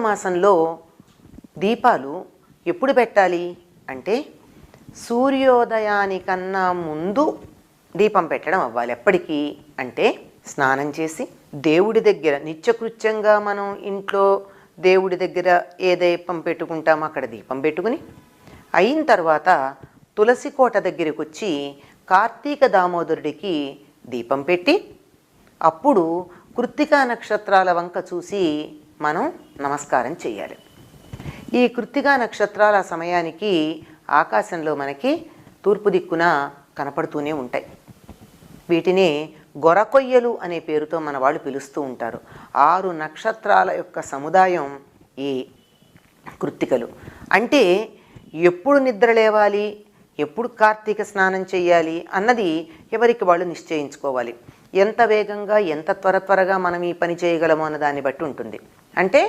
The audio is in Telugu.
మాసంలో దీపాలు ఎప్పుడు పెట్టాలి అంటే సూర్యోదయానికన్నా ముందు దీపం పెట్టడం అవ్వాలి. ఎప్పటికీ అంటే స్నానం చేసి దేవుడి దగ్గర నిత్యకృత్యంగా మనం ఇంట్లో దేవుడి దగ్గర ఏ దీపం పెట్టుకుంటామో అక్కడ దీపం పెట్టుకుని అయిన తర్వాత తులసి కోట దగ్గరికి వచ్చి కార్తీక దామోదరుడికి దీపం పెట్టి అప్పుడు కృత్తికా నక్షత్రాల వంక చూసి మనం నమస్కారం చేయాలి. ఈ కృత్తికా నక్షత్రాల సమయానికి ఆకాశంలో మనకి తూర్పు దిక్కున కనపడుతూనే ఉంటాయి. వీటిని గొరకొయ్యలు అనే పేరుతో మన వాళ్ళు పిలుస్తూ ఉంటారు. 6 నక్షత్రాల యొక్క సముదాయం ఈ కృత్తికలు. అంటే ఎప్పుడు నిద్ర లేవాలి, ఎప్పుడు కార్తీక స్నానం చేయాలి అన్నది ఎవరికి వాళ్ళు నిశ్చయించుకోవాలి. ఎంత వేగంగా ఎంత త్వరగా మనం ఈ పని చేయగలమో అన్న దాన్ని బట్టి ఉంటుంది. అంటే